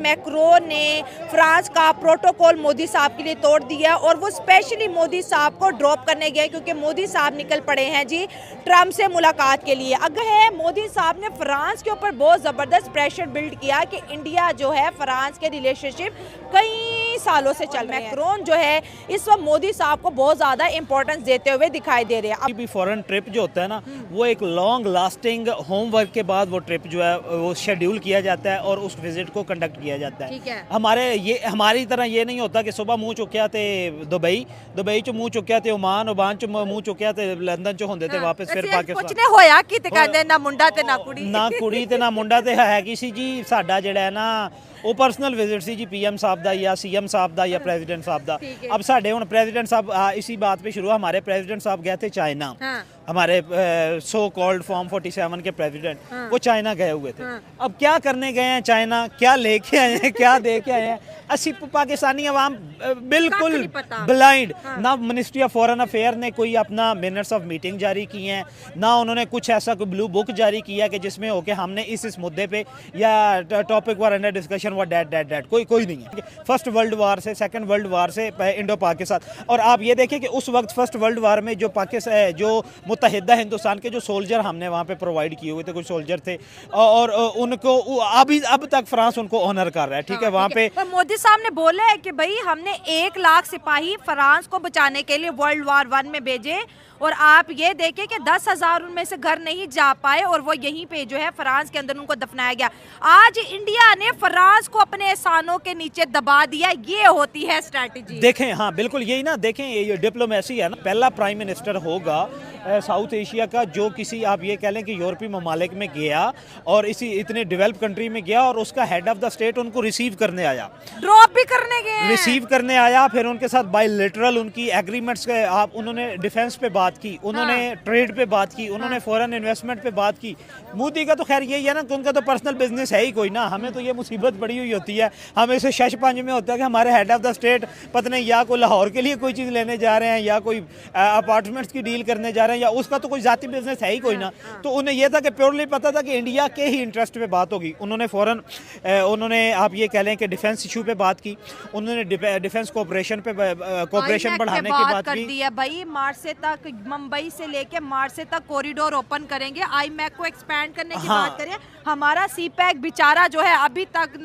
Macron ने France का protocol Modi साहब के लिए तोड़ दिया और वो स्पेशली मोदी साहब को ड्रॉप करने गए क्योंकि मोदी साहब निकल पड़े हैं जी ट्रम्प से मुलाकात के लिए। अगर है मोदी साहब ने फ्रांस के ऊपर बहुत ज़बरदस्त प्रेशर बिल्ड किया कि इंडिया जो है फ्रांस के रिलेशनशिप कई सालों से चल रहे हैं। मैक्रोन जो है इस वक्त मोदी साहब को बहुत ज़्यादा इंपॉर्टेंस देते हुए दिखाई दे रहे हैं। अभी फॉरेन ट्रिप जो होता है ना वो एक लॉन्ग लास्टिंग होमवर्क के बाद वो ट्रिप जो है वो शेड्यूल किया जाता है और उस विजिट को कंडक्ट किया जाता है। हमारी तरह ये नहीं होता कि सुबह मुँह चुक्या थे दुबई चो मुँह चुक्या थे ओमान चो मुँह चुक्या थे लंदन चो होंदे थे वापस फिर पाकिस्तान होया कि ते कहंदे ना मुंडा ते ना कुड़ी ते ना मुंडा ते है किसी जी साडा जिहड़ा है ना वो पर्सनल विजिट सी जी पीएम साहब दा या सीएम साहब दा या प्रेसिडेंट साहब दा। अब साढ़े हुण प्रेसिडेंट साहब इसी बात पे शुरू हमारे प्रेसिडेंट साहब गए थे चाइना। हमारे सो कॉल्ड फॉर्म 47 के प्रेसिडेंट वो चाइना गए हुए थे। अब क्या करने गए हैं चाइना, क्या लेके आए हैं, क्या दे के आए हैं, अस्सी पाकिस्तानी अवाम बिल्कुल ब्लाइंड। ना मिनिस्ट्री ऑफ फॉरेन अफेयर ने कोई अपना मिनट्स ऑफ मीटिंग जारी किए हैं, ना उन्होंने कुछ ऐसा कोई ब्लू बुक जारी किया कि जिसमें हो के हमने इस मुद्दे पे या टॉपिक वर अंडर डिस्कशन व डेट कोई नहीं है। फर्स्ट वर्ल्ड वार से सेकंड वर्ल्ड वार से इंडो पाकिस्तान, और आप ये देखिए कि उस वक्त फर्स्ट वर्ल्ड वार में जो पाकिस्तान जो मुत्तहिदा हिंदुस्तान के जो सोल्जर हमने वहाँ पे प्रोवाइड किए हुए थे, कुछ सोल्जर थे और उनको अब तक फ्रांस उनको ऑनर कर रहा है। ठीक है, वहाँ पे मोदी साहब ने बोला है कि भाई हमने 1 लाख सिपाही फ्रांस को बचाने के लिए वर्ल्ड वार 1 में भेजे और आप ये देखें कि 10,000 उनमें से घर नहीं जा पाए और वो यहीं पे जो है फ्रांस के अंदर उनको दफनाया गया। आज इंडिया ने फ्रांस को अपने एहसानों के नीचे दबा दिया, ये होती है स्ट्रैटेजी। देखें, हाँ बिल्कुल यही ना, देखें ये डिप्लोमेसी है ना। पहला प्राइम मिनिस्टर होगा साउथ एशिया का जो किसी आप ये कह लें कि यूरोपीय ममालिक में गया और इतने डेवलप कंट्री में गया और उसका हेड ऑफ द स्टेट उनको रिसीव करने आया, ड्रॉप भी करने गए, रिसीव करने आया, फिर उनके साथ बायलैटरल उनकी एग्रीमेंट्स आप उन्होंने डिफेंस पे बात की, उन्होंने ट्रेड पे बात की, उन्होंने फॉरेन इन्वेस्टमेंट पे बात की। मोदी का तो खैर यही है ना कि उनका तो पर्सनल बिजनेस है ही कोई ना। हमें तो ये मुसीबत पड़ी हुई होती है, हमें से शश पंज में होता है कि हमारे हेड ऑफ द स्टेट पता नहीं या कोई लाहौर के लिए कोई चीज़ लेने जा रहे हैं या कोई अपार्टमेंट्स की डील करने जा रहे हैं या उसका तो कोई जाती बिजनेस है ही कोई ना। तो उन्हें यह था कि प्योरली पता था कि इंडिया के ही इंटरेस्ट पे बात होगी। उन्होंने आप ये कह लें कि डिफेंस इशू पे बात की, उन्होंने डिफेंस कोऑपरेशन बढ़ाने की बात की। भाई मार्से तक, मुंबई से लेके मार्से तक कॉरिडोर ओपन करेंगे, आईमैक को एक्सपैंड करने की बात करें। हमारा सीपैक बेचारा जो है अभी तक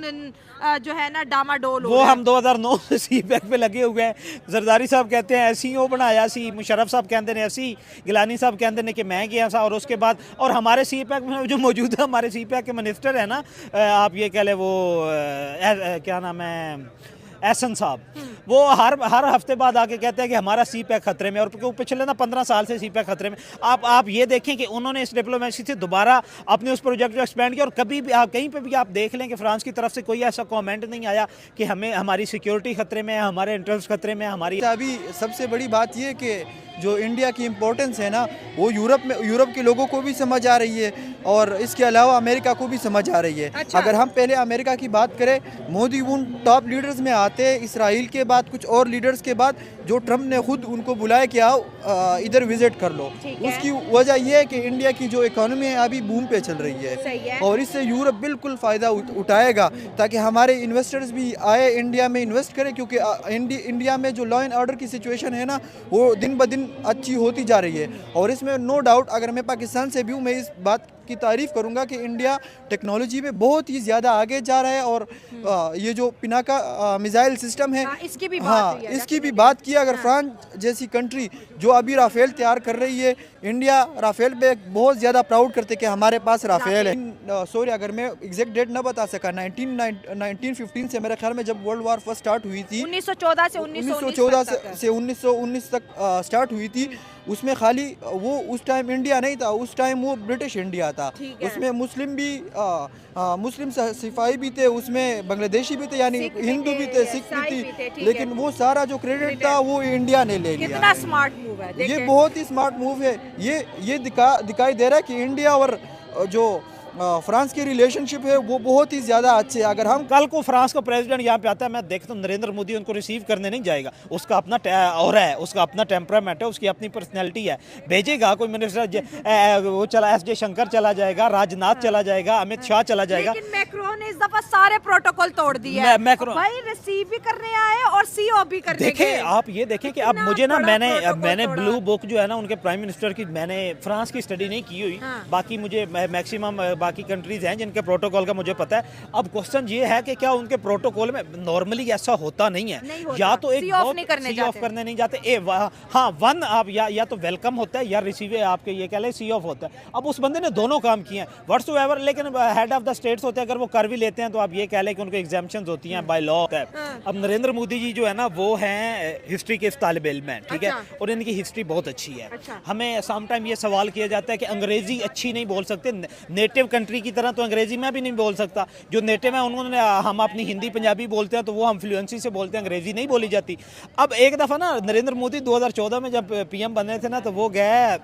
जो है ना डामाडोल वो हम 2009 से सीपैक पे लगे हुए हैं। जरदारी साहब कहते हैं ऐसी वो बनाया सी, मुशर्रफ साहब कहते हैं ऐसी, गिलानी साहब कहते हैं कि मैं गया था, और उसके बाद और हमारे सीपैक में जो मौजूदा हमारे सीपैक के मिनिस्टर है ना, आप ये कह लें वो क्या नाम है, एहसन साहब, वो हर हफ्ते बाद आके कहते हैं कि हमारा सीपैक खतरे में, और पिछले ना 15 साल से सीपैक खतरे में। आप ये देखें कि उन्होंने इस डिप्लोमेसी से दोबारा अपने उस प्रोजेक्ट को एक्सपेंड किया और कभी भी आप कहीं पे भी आप देख लें कि फ्रांस की तरफ से कोई ऐसा कमेंट नहीं आया कि हमें हमारी सिक्योरिटी खतरे में है, हमारे इंटरेस्ट खतरे में, हमारी। अभी सबसे बड़ी बात ये कि जो इंडिया की इम्पोर्टेंस है ना वो यूरोप के लोगों को भी समझ आ रही है और इसके अलावा अमेरिका को भी समझ आ रही है। अच्छा। अगर हम पहले अमेरिका की बात करें, मोदी उन टॉप लीडर्स में आते हैं, इसराइल के बाद कुछ और लीडर्स के बाद, जो ट्रम्प ने खुद उनको बुलाया कि आओ इधर विजिट कर लो। उसकी वजह यह है कि इंडिया की जो इकोनॉमी है अभी बूम पे चल रही है और इससे यूरोप बिल्कुल फ़ायदा उठाएगा ताकि हमारे इन्वेस्टर्स भी आए इंडिया में इन्वेस्ट करें, क्योंकि इंडिया में जो लॉ एंड ऑर्डर की सिचुएशन है ना वो दिन ब दिन अच्छी होती जा रही है। और इसमें नो डाउट अगर मैं पाकिस्तान से भी हूँ, मैं इस बात की तारीफ़ करूँगा कि इंडिया टेक्नोलॉजी में बहुत ही ज़्यादा आगे जा रहा है और ये जो पिनाका मिसाइल सिस्टम है, इसकी भी बात की। अगर फ्रांस जैसी कंट्री जो अभी राफेल तैयार कर रही है, इंडिया राफेल पे बहुत ज़्यादा प्राउड करते कि हमारे पास राफेल है। सॉरी अगर मैं एग्जैक्ट डेट ना बता सका, 1915 से मेरे ख्याल में जब वर्ल्ड वार फर्स्ट स्टार्ट हुई थी, 1914 से 1919 तक स्टार्ट हुई थी, उसमें खाली वो उस टाइम इंडिया नहीं था, उस टाइम वो ब्रिटिश इंडिया था। उसमें मुस्लिम सिपाही भी थे, उसमें बांग्लादेशी भी थे, यानी हिंदू भी थे, सिख भी थे, लेकिन वो सारा जो क्रेडिट था वो इंडिया ने ले लिया। कितना स्मार्ट मूव है, ये बहुत ही स्मार्ट मूव है। ये दिखाई दे रहा है कि इंडिया और जो फ्रांस के रिलेशनशिप है वो बहुत ही ज़्यादा अच्छे हैं। अगर हम कल को फ्रांस का प्रेसिडेंट यहाँ पे आता है, मैं देखता हूँ नरेंद्र मोदी उनको रिसीव करने नहीं जाएगा। उसका अपना और है, उसका अपना टेम्परामेंट है, उसकी अपनी पर्सनैलिटी है। भेजेगा कोई मिनिस्टर, वो चला एस जयशंकर चला जाएगा, राजनाथ चला जाएगा, अमित शाह चला जाएगा। लेकिन मैक्रोन ने इस दफा सारे प्रोटोकॉल तोड़ दिए हैं। मैक्रोन भाई रिसीव भी करने आए और सी ऑफ भी करने देखें, गए। आप ये देखें कि अब कितना मुझे ना बड़ा मैंने protocol ब्लू बुक जो है ना उनके प्राइम मिनिस्टर की, मैंने फ्रांस की स्टडी नहीं की हुई। हाँ। बाकी मुझे मैक्सिमम बाकी कंट्रीज हैं जिनके प्रोटोकॉल का मुझे पता है। अब क्वेश्चन ये है कि क्या उनके प्रोटोकॉल में नॉर्मली ऐसा होता नहीं है, नहीं होता। या तो एक सी ऑफ नहीं करने सी ऑफ जाते। करने नहीं जाते। हाँ, वन आप या तो वेलकम होता है या रिसीव आपके ये कह लें सी ऑफ होता है। अब उस बंदे ने दोनों काम किए हैं व्हाट्सएवर, लेकिन हेड ऑफ द स्टेट्स होते हैं, अगर वो कर भी लेते हैं तो आप ये कह लें कि उनको एग्जाम्पशंस होती हैं बाय लॉ है। अब नरेंद्र मोदी जी जो है ना वो हैं हिस्ट्री के तालिब इल्म हैं, ठीक है, अच्छा। और इनकी हिस्ट्री बहुत अच्छी है। अच्छा। हमें सम टाइम ये सवाल किया जाता है कि अंग्रेजी अच्छी नहीं बोल सकते, नेटिव कंट्री की तरह तो अंग्रेजी में भी नहीं बोल सकता। जो नेटिव है उन्होंने, हम अपनी हिंदी पंजाबी बोलते हैं तो वो हम फ्लुएंसी से बोलते हैं, अंग्रेजी नहीं बोली जाती। अब एक दफ़ा ना नरेंद्र मोदी 2014 में जब पीएम बने थे ना, तो वो गए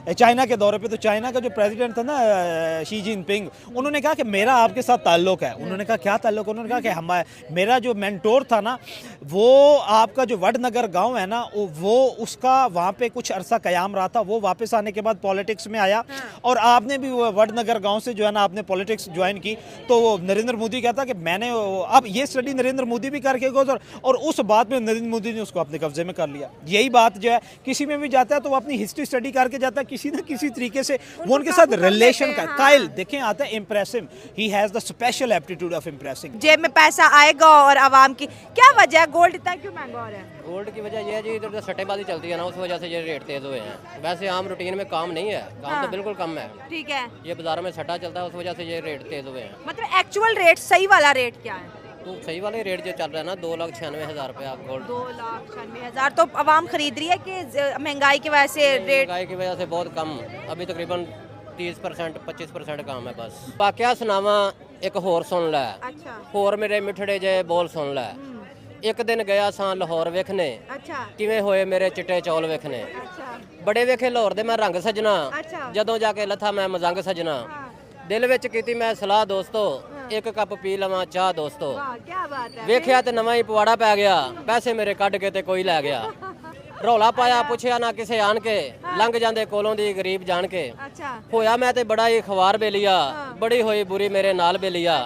चाइना के दौरे पे। तो चाइना का जो प्रेसिडेंट था ना शी जिनपिंग, उन्होंने कहा कि मेरा आपके साथ ताल्लुक है। उन्होंने कहा क्या ताल्लुक? उन्होंने कहा कि मेरा जो मेंटोर था ना, वो आपका जो वडनगर गांव है ना, वो उसका वहाँ पे कुछ अरसा कयाम रहा था। वो वापस आने के बाद पॉलिटिक्स में आया, और आपने भी वो वडनगर गांव से जो है ना आपने पॉलिटिक्स ज्वाइन की। तो नरेंद्र मोदी कहता कि मैंने, अब ये स्टडी नरेंद्र मोदी भी करके गए, और उस बात में नरेंद्र मोदी ने उसको अपने कब्जे में कर लिया। यही बात जो है किसी में भी जाता है तो वो अपनी हिस्ट्री स्टडी करके जाता है, किसी ना किसी तरीके से वो उनके साथ रिलेशन का कायल देखें आता है impressive. He has the special aptitude of impressing. जेब में पैसा आएगा और आवाम की क्या वजह है, गोल्ड इतना क्यों महंगा हो रहा है? गोल्ड की वजह यह है जी, इधर सट्टेबाजी चलती है ना, उस वजह से ये रेट तेज हुए हैं। वैसे आम रूटीन में काम नहीं है, काम तो बिल्कुल कम है। ठीक है, ये बाजारों में सट्टा चलता है, उस वजह से ये रेट तेज हुए हैं। मतलब एक्चुअल रेट, सही वाला रेट क्या है? तो सही वाले रेट जो चल रहा है ना, 2,96,000 रुपया गोल्ड। 2,96,000 तो आवाम खरीद रही है कि महंगाई की वजह से रेट? महंगाई की वजह से बहुत कम, अभी तकरीबन 30% 25% काम है बस। वाकया सुनावा एक होर सुन लै, अच्छा होर मेरे मिठड़े जे बोल सुन लै। एक दिन गया सां लाहौर वेखने, अच्छा किवें होए मेरे चिट्टे चौल वेखने। अच्छा बड़े वेखे लाहौर दे मैं रंग सजना, अच्छा। जदों जाके लथा मैं मजंग सजना। दिल विच कीती मैं सलाह दोस्तो, एक कप पी लवां चाह दोस्तो। वाह क्या बात है। वेखिया ते नवां ही पवाड़ा पै गया, पैसे मेरे कढ के ते कोई लै गया। रौला पाया पुछया ना किसे आन के, लंघ जांदे कोलों दी गरीब जान के। अच्छा होया मैं ते बड़ा ही खवार बेलिया, बड़ी होई बुरी मेरे नाल बेलिया।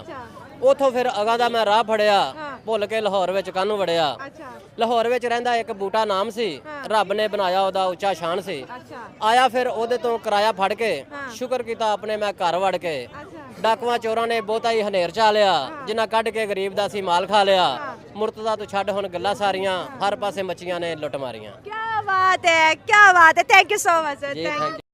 उथों फिर अगां दा मैं राह फड़िया, भुल के लाहौर विच कानू वड़िया। अच्छा लाहौर विच रहिंदा एक बूटा नाम सी, रब ने बनाया ओदा उच्चा शान सी। अच्छा आया फिर ओदे तो किराया फड़ के, शुक्र कीता अपने मैं घर वड़ के। डाकुआं चोरां ने बहुता ही हनेर चा लिया, जिन्हां कढ के गरीब दा सी माल खा लिया। मुर्तदा तो छड्ड हुण गल्लां सारियां, हर पासे मच्छियां ने लुੱਟ मारियां। क्या बात है, क्या बात है। Thank you so much sir, जी, थैंक thank यू।